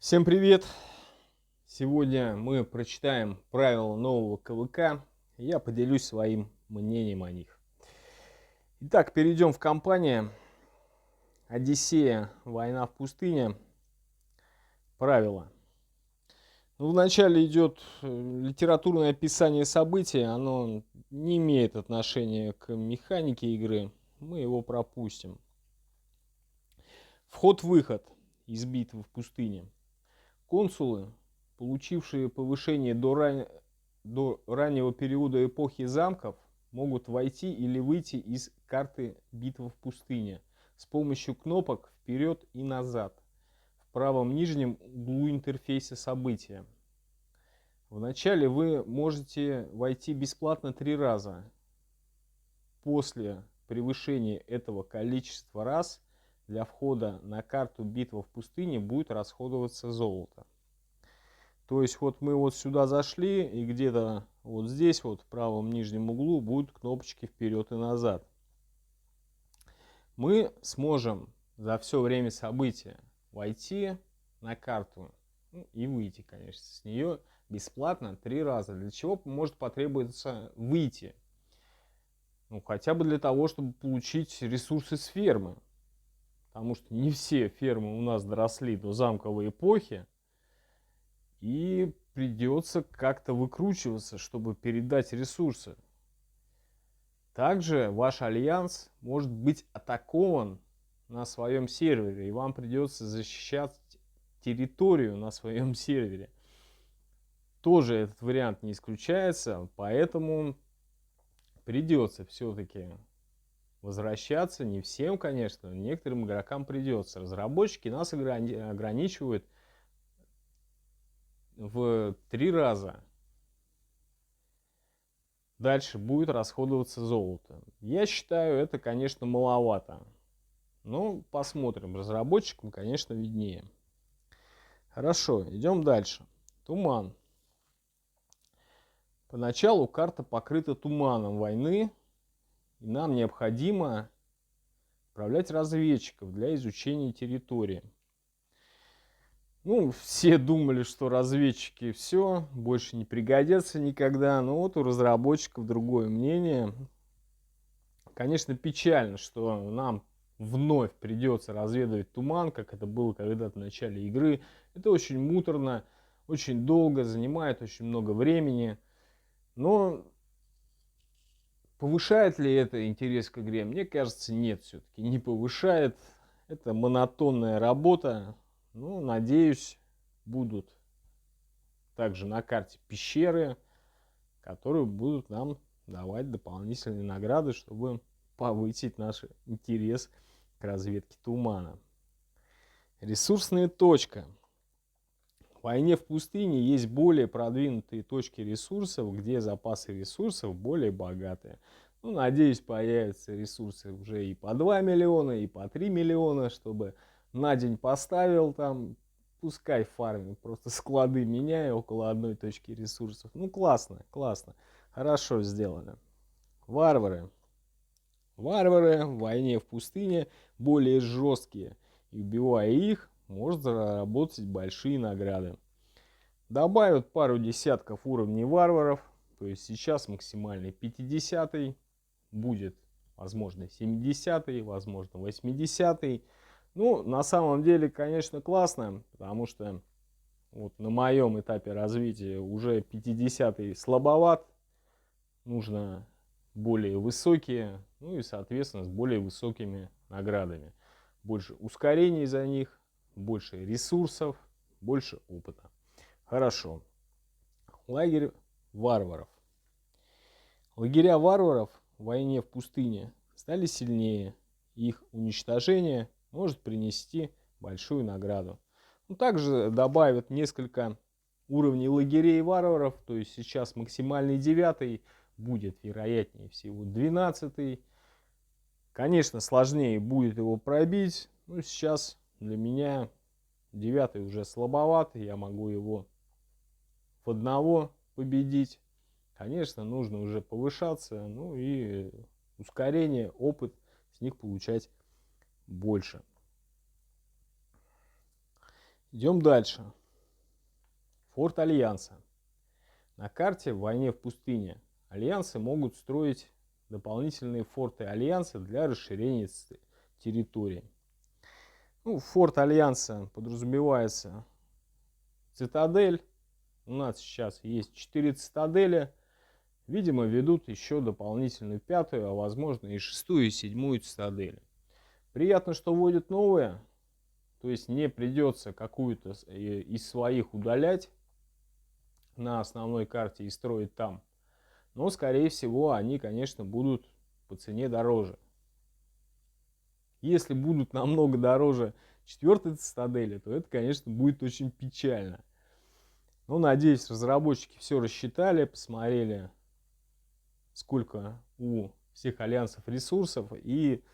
Всем привет! Сегодня мы прочитаем правила нового КВК. И я поделюсь своим мнением о них. Итак, перейдем в кампанию Одиссея. Война в пустыне. Правила. Вначале идет литературное описание событий. Оно не имеет отношения к механике игры. Мы его пропустим. Вход-выход из битвы в пустыне. Консулы, получившие повышение до раннего периода эпохи замков, могут войти или выйти из карты «Битва в пустыне» с помощью кнопок «Вперед» и «Назад» в правом нижнем углу интерфейса события. Вначале вы можете войти бесплатно 3 раза. После превышения этого количества раз для входа на карту «Битва в пустыне» будет расходоваться золото. То есть вот мы вот сюда зашли, и где-то вот здесь вот в правом нижнем углу будут кнопочки вперед и назад. Мы сможем за все время события войти на карту и выйти, конечно, с нее бесплатно 3 раза. Для чего может потребоваться выйти? Хотя бы для того, чтобы получить ресурсы с фермы. Потому что не все фермы у нас доросли до замковой эпохи. И придется как-то выкручиваться, чтобы передать ресурсы. Также ваш альянс может быть атакован на своем сервере, и вам придется защищать территорию на своем сервере. Тоже этот вариант не исключается, поэтому придется все-таки возвращаться. Не всем, конечно, некоторым игрокам придется. Разработчики нас ограничивают в 3 раза. Дальше будет расходоваться золото. Я считаю, это, конечно, маловато. Но посмотрим. Разработчикам, конечно, виднее. Хорошо, идем дальше. Туман. Поначалу карта покрыта туманом войны. И нам необходимо отправлять разведчиков для изучения территории. Все думали, что разведчики все, больше не пригодятся никогда. Но вот у разработчиков другое мнение. Конечно, печально, что нам вновь придется разведывать туман, как это было когда-то в начале игры. Это очень муторно, очень долго, занимает очень много времени. Но повышает ли это интерес к игре? Мне кажется, нет, все-таки не повышает. Это монотонная работа. Надеюсь, будут также на карте пещеры, которые будут нам давать дополнительные награды, чтобы повысить наш интерес к разведке тумана. Ресурсная точка. В войне в пустыне есть более продвинутые точки ресурсов, где запасы ресурсов более богатые. Надеюсь, появятся ресурсы уже и по 2 миллиона, и по 3 миллиона, чтобы на день поставил там, пускай фарминг, просто склады меняя около одной точки ресурсов. Классно, классно, хорошо сделано. Варвары. Варвары в войне в пустыне более жесткие, и убивая их, можно заработать большие награды. Добавят пару десятков уровней варваров, то есть сейчас максимальный 50-й, будет, возможно, 70-й, возможно, 80-й. На самом деле, конечно, классно, потому что вот на моем этапе развития уже 50-й слабоват, нужно более высокие, и, соответственно, с более высокими наградами. Больше ускорений за них, больше ресурсов, больше опыта. Хорошо. Лагерь варваров. Лагеря варваров в войне в пустыне стали сильнее. Их уничтожение может принести большую награду. Также добавят несколько уровней лагерей варваров, то есть сейчас максимальный 9 будет, вероятнее всего, 12. Конечно, сложнее будет его пробить. Сейчас для меня 9 уже слабоват. Я могу его в одного победить. Конечно, нужно уже повышаться. И ускорение, опыт с них получать больше. Идем дальше. Форт Альянса. На карте в «Войне в пустыне» альянсы могут строить дополнительные форты Альянса для расширения территории. Ну, форт Альянса подразумевается цитадель. У нас сейчас есть 4 цитадели. Видимо, ведут еще дополнительную 5-ю, а возможно и 6-ю и 7-ю цитадели. Приятно, что вводят новые. То есть не придется какую-то из своих удалять на основной карте и строить там. Но, скорее всего, они, конечно, будут по цене дороже. Если будут намного дороже 4-й цитадели, то это, конечно, будет очень печально. Но, надеюсь, разработчики все рассчитали, посмотрели, сколько у всех альянсов ресурсов, и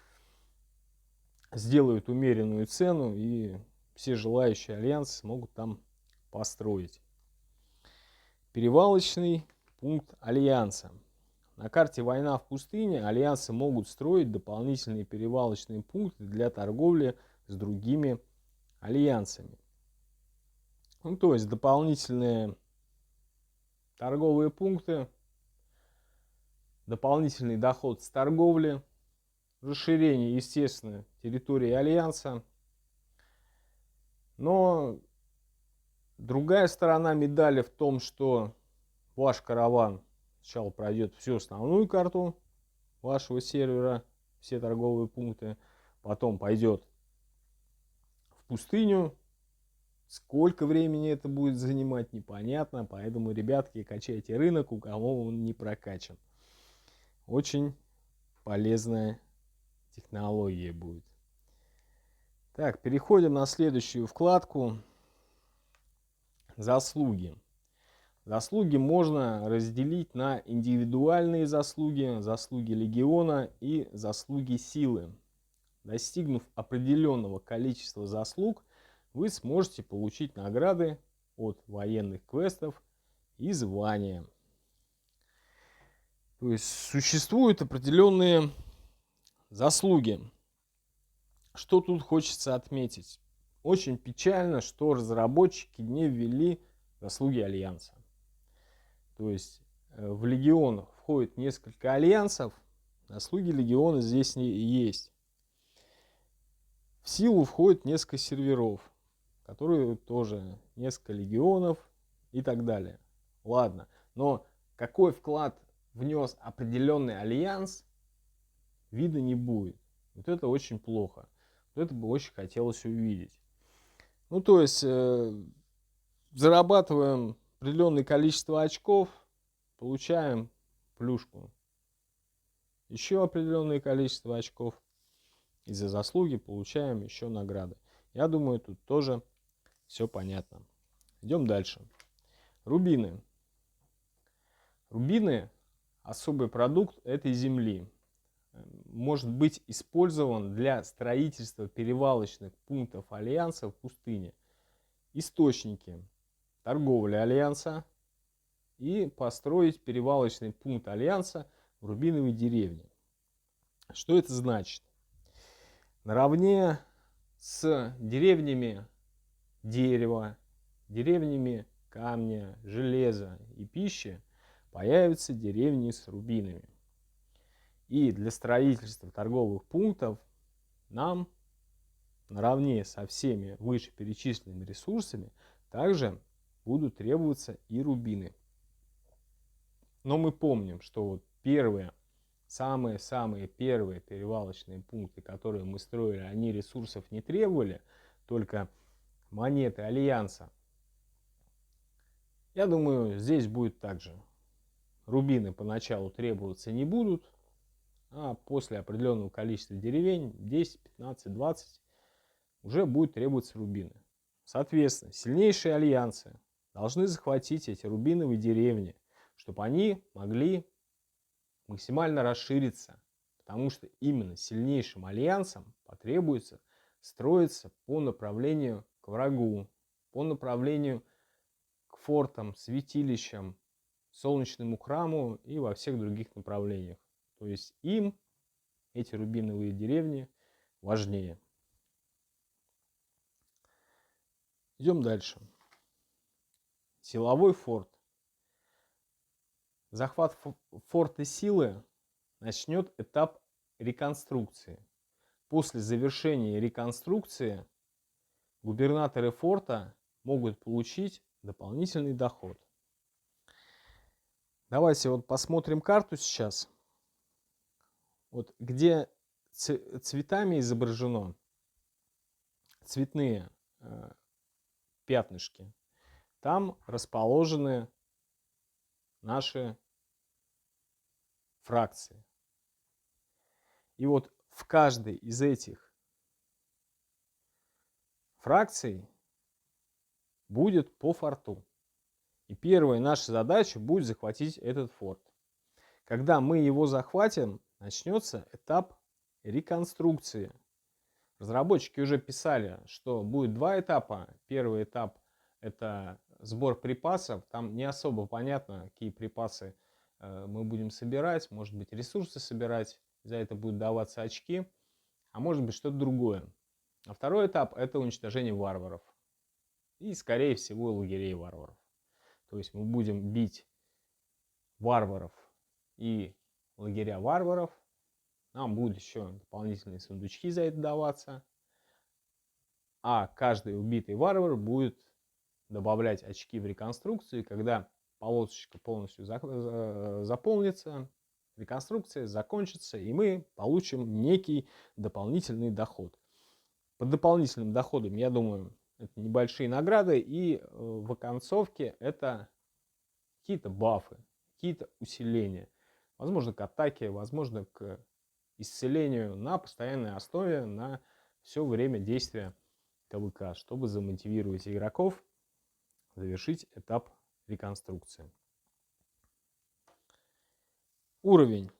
сделают умеренную цену, и все желающие альянсы смогут там построить. Перевалочный пункт Альянса. На карте «Война в пустыне» альянсы могут строить дополнительные перевалочные пункты для торговли с другими альянсами. Ну, то есть дополнительные торговые пункты, дополнительный доход с торговли, расширение, естественно, территории альянса. Но другая сторона медали в том, что ваш караван сначала пройдет всю основную карту вашего сервера, все торговые пункты, потом пойдет в пустыню. Сколько времени это будет занимать, непонятно, поэтому, ребятки, качайте рынок, у кого он не прокачан. Очень полезная технология будет. Так, переходим на следующую вкладку. Заслуги. Заслуги можно разделить на индивидуальные заслуги, заслуги легиона и заслуги силы. Достигнув определенного количества заслуг, вы сможете получить награды от военных квестов и звания. То есть существуют определенные заслуги. Что тут хочется отметить? Очень печально, что разработчики не ввели заслуги Альянса. То есть в легион входит несколько альянсов, заслуги легиона здесь не есть. В силу входит несколько серверов, которые тоже несколько легионов и так далее. Ладно, но какой вклад внес определенный альянс, вида не будет. Вот это очень плохо. Вот это бы очень хотелось увидеть. Ну, то есть зарабатываем определенное количество очков, получаем плюшку. Еще определенное количество очков. И за заслуги получаем еще награды. Я думаю, тут тоже все понятно. Идем дальше. Рубины. Рубины – особый продукт этой земли. Может быть использован для строительства перевалочных пунктов Альянса в пустыне. Источники торговли Альянса и построить перевалочный пункт Альянса в Рубиновой деревне. Что это значит? Наравне с деревнями дерева, деревнями камня, железа и пищи появятся деревни с рубинами. И для строительства торговых пунктов нам наравне со всеми вышеперечисленными ресурсами также будут требоваться и рубины. Но мы помним, что вот самые первые перевалочные пункты, которые мы строили, они ресурсов не требовали, только монеты Альянса. Я думаю, здесь будет так же. Рубины поначалу требоваться не будут, а после определенного количества деревень, 10, 15, 20, уже будут требоваться рубины. Соответственно, сильнейшие альянсы должны захватить эти рубиновые деревни, чтобы они могли максимально расшириться, потому что именно сильнейшим альянсам потребуется строиться по направлению к врагу, по направлению к фортам, святилищам, солнечному храму и во всех других направлениях. То есть им эти рубиновые деревни важнее. Идем дальше. Силовой форт. Захват форта силы начнет этап реконструкции. После завершения реконструкции губернаторы форта могут получить дополнительный доход. Давайте вот посмотрим карту сейчас. Вот где цветами изображено, цветные пятнышки, там расположены наши фракции. И вот в каждой из этих фракций будет по форту. И первая наша задача будет захватить этот форт. Когда мы его захватим, начнется этап реконструкции. Разработчики уже писали, что будет два этапа. Первый этап — это сбор припасов. Там не особо понятно, какие припасы мы будем собирать. Может быть, ресурсы собирать. За это будут даваться очки. А может быть, что-то другое. А второй этап — это уничтожение варваров. И, скорее всего, лагерей варваров. То есть мы будем бить варваров и лагеря варваров. Нам будут еще дополнительные сундучки за это даваться. А каждый убитый варвар будет добавлять очки в реконструкцию. И когда полосочка полностью заполнится, реконструкция закончится, и мы получим некий дополнительный доход. Под дополнительным доходом, я думаю, это небольшие награды, и в оконцовке это какие-то бафы, какие-то усиления. Возможно, к атаке, возможно, к исцелению на постоянной основе на все время действия КВК, чтобы замотивировать игроков завершить этап реконструкции. Уровень.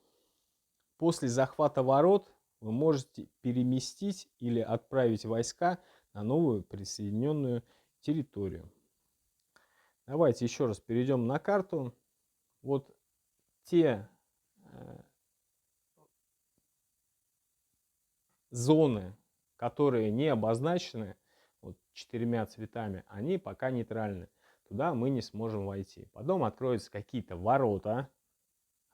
После захвата ворот вы можете переместить или отправить войска на новую присоединенную территорию. Давайте еще раз перейдем на карту. Вот те зоны, которые не обозначены вот, 4 цветами, они пока нейтральны. Туда мы не сможем войти. Потом откроются какие-то ворота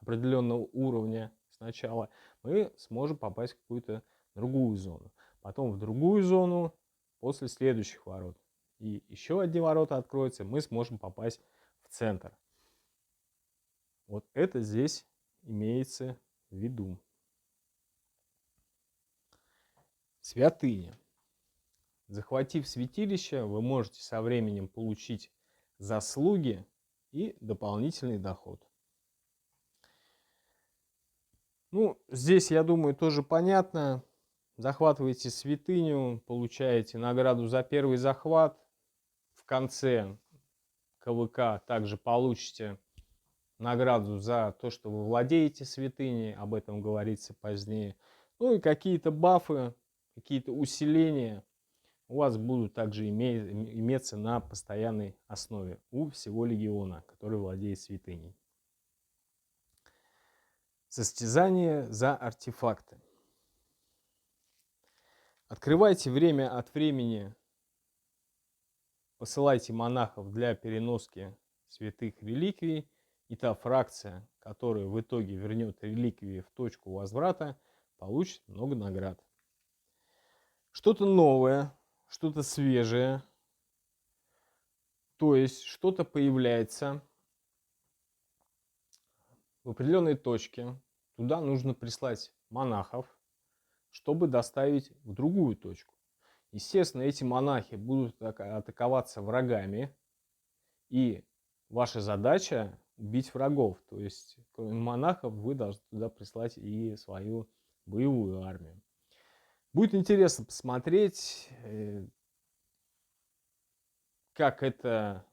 определенного уровня сначала. Мы сможем попасть в какую-то другую зону. Потом в другую зону после следующих ворот. И еще одни ворота откроются, мы сможем попасть в центр. Вот это здесь имеется в виду. Святыня. Захватив святилище, вы можете со временем получить заслуги и дополнительный доход. Ну, здесь, я думаю, тоже понятно. Захватываете святыню, получаете награду за первый захват. В конце КВК также получите награду за то, что вы владеете святыней. Об этом говорится позднее. Ну и какие-то бафы, какие-то усиления у вас будут также иметься на постоянной основе у всего легиона, который владеет святыней. Состязание за артефакты. Открывайте время от времени, посылайте монахов для переноски святых реликвий, и та фракция, которая в итоге вернет реликвии в точку возврата, получит много наград. Что-то новое, что-то свежее, то есть что-то появляется в определенной точке. Туда нужно прислать монахов, чтобы доставить в другую точку. Естественно, эти монахи будут атаковаться врагами, и ваша задача убить врагов. То есть, кроме монахов, вы должны туда прислать и свою боевую армию. Будет интересно посмотреть, как это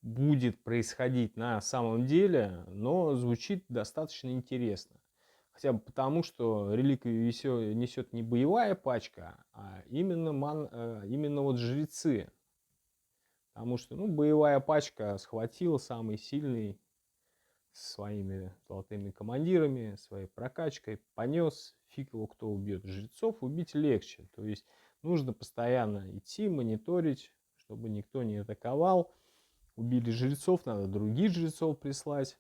будет происходить на самом деле, но звучит достаточно интересно. Хотя бы потому, что реликвию несет не боевая пачка, а именно вот жрецы. Потому что боевая пачка схватила самый сильный со своими золотыми командирами, своей прокачкой, понес, фиг его кто убьет. Жрецов убить легче. То есть нужно постоянно идти, мониторить, чтобы никто не атаковал. Убили жрецов, надо других жрецов прислать.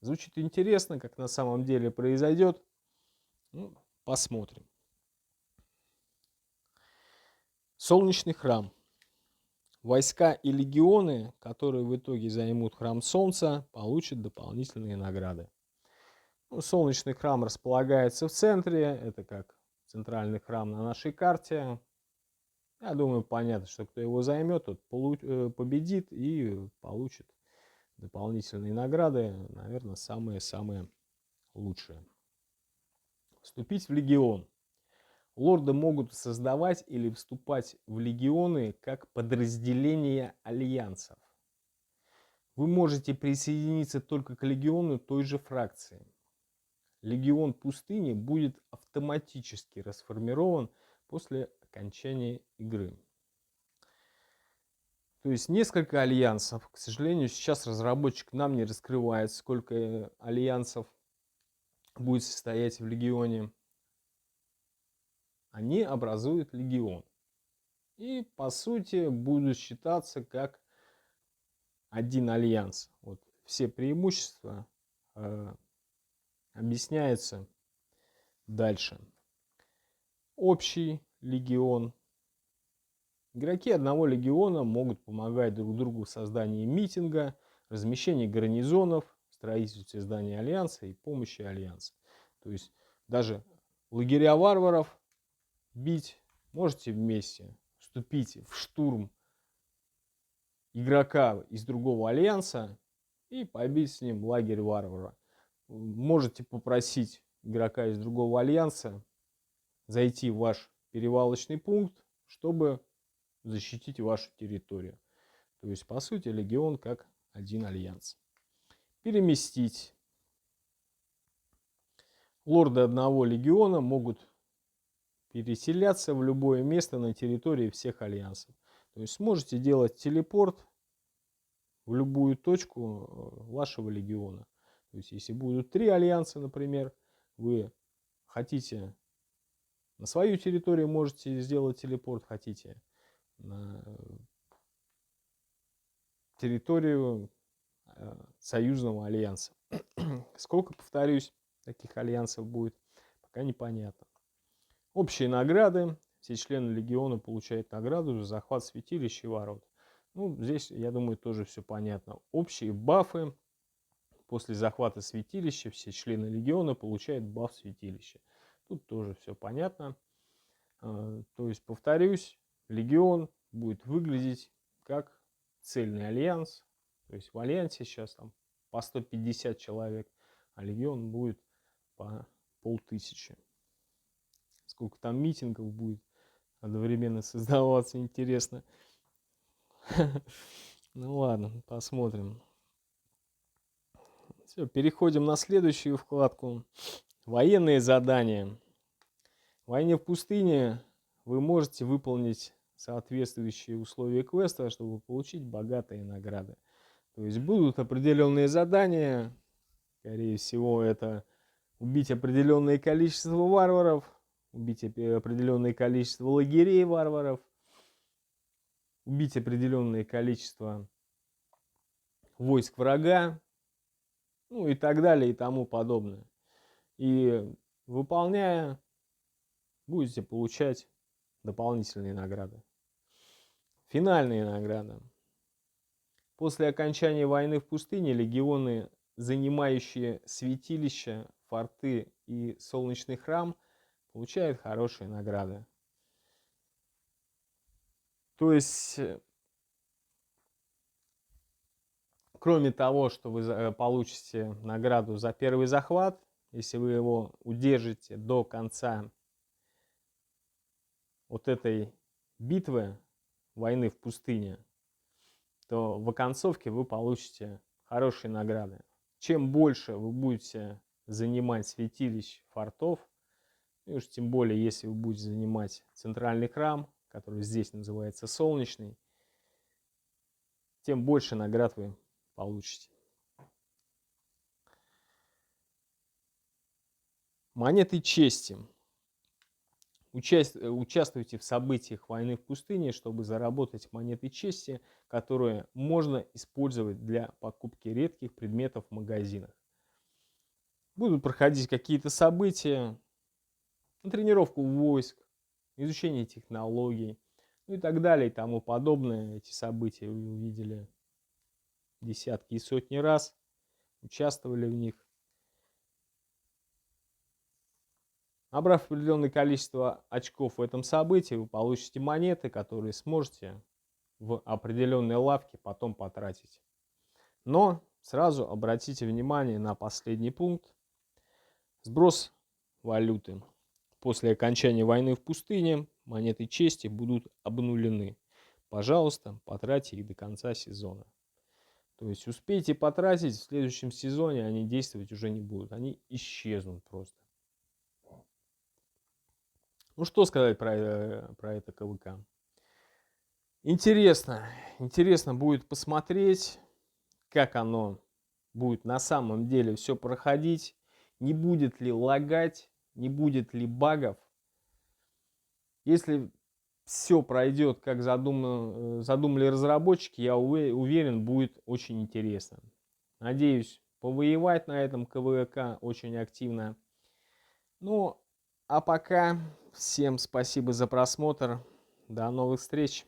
Звучит интересно, как на самом деле произойдет. Ну, посмотрим. Солнечный храм. Войска и легионы, которые в итоге займут храм Солнца, получат дополнительные награды. Ну, Солнечный храм располагается в центре. Это как центральный храм на нашей карте. Я думаю, понятно, что кто его займет, тот победит и получит дополнительные награды, наверное, самые-самые лучшие. Вступить в легион. Лорды могут создавать или вступать в легионы как подразделения альянсов. Вы можете присоединиться только к легиону той же фракции. Легион пустыни будет автоматически расформирован после окончания игры. То есть несколько альянсов. К сожалению, сейчас разработчик нам не раскрывает, сколько альянсов будет состоять в легионе. Они образуют легион. И по сути будут считаться как один альянс. Вот все преимущества объясняются дальше. Общий легион. Игроки одного легиона могут помогать друг другу в создании митинга, размещении гарнизонов, строительстве здания альянса и помощи альянса. То есть даже лагеря варваров бить можете вместе, вступить в штурм игрока из другого альянса и побить с ним лагерь варвара. Можете попросить игрока из другого альянса зайти в ваш перевалочный пункт, чтобы защитить вашу территорию. То есть, по сути, легион как один альянс. Переместить. Лорды одного легиона могут переселяться в любое место на территории всех альянсов. То есть сможете делать телепорт в любую точку вашего легиона. То есть если будут 3 альянса, например, вы хотите на свою территорию, можете сделать телепорт, хотите на территорию союзного альянса. Сколько, повторюсь, таких альянсов будет, пока непонятно. Общие награды. Все члены легиона получают награду за захват святилища и ворот. Ну, здесь, я думаю, тоже все понятно. Общие бафы. После захвата святилища все члены легиона получают баф святилища. Тут тоже все понятно. То есть, повторюсь, легион будет выглядеть как цельный альянс. То есть в альянсе сейчас там по 150 человек, а легион будет по 500. Сколько там митингов будет одновременно создаваться, интересно. Ну ладно, посмотрим. Все, переходим на следующую вкладку. Военные задания. В войне в пустыне вы можете выполнить соответствующие условия квеста, чтобы получить богатые награды. То есть будут определенные задания. Скорее всего, это убить определенное количество варваров, убить определенное количество лагерей варваров, убить определенное количество войск врага, ну и так далее и тому подобное. И выполняя, будете получать дополнительные награды. Финальные награды. После окончания войны в пустыне легионы, занимающие святилища, форты и солнечный храм, получают хорошие награды. То есть, кроме того, что вы получите награду за первый захват, если вы его удержите до конца вот этой битвы, войны в пустыне, то в оконцовке вы получите хорошие награды. Чем больше вы будете занимать святилищ, фортов, и уж тем более, если вы будете занимать центральный храм, который здесь называется Солнечный, тем больше наград вы получите. Монеты чести. Участвуйте в событиях войны в пустыне, чтобы заработать монеты чести, которые можно использовать для покупки редких предметов в магазинах. Будут проходить какие-то события, тренировку войск, изучение технологий, ну и так далее и тому подобное. Эти события вы увидели десятки и сотни раз, участвовали в них. Набрав определенное количество очков в этом событии, вы получите монеты, которые сможете в определенной лавке потом потратить. Но сразу обратите внимание на последний пункт. Сброс валюты. После окончания войны в пустыне монеты чести будут обнулены. Пожалуйста, потратьте их до конца сезона. То есть успейте потратить, в следующем сезоне они действовать уже не будут. Они исчезнут просто. Ну что сказать про это КВК? Интересно будет посмотреть, как оно будет на самом деле все проходить. Не будет ли лагать, не будет ли багов. Если все пройдет, как задумали разработчики, я уверен, будет очень интересно. Надеюсь, повоевать на этом КВК очень активно. Ну, а пока всем спасибо за просмотр. До новых встреч.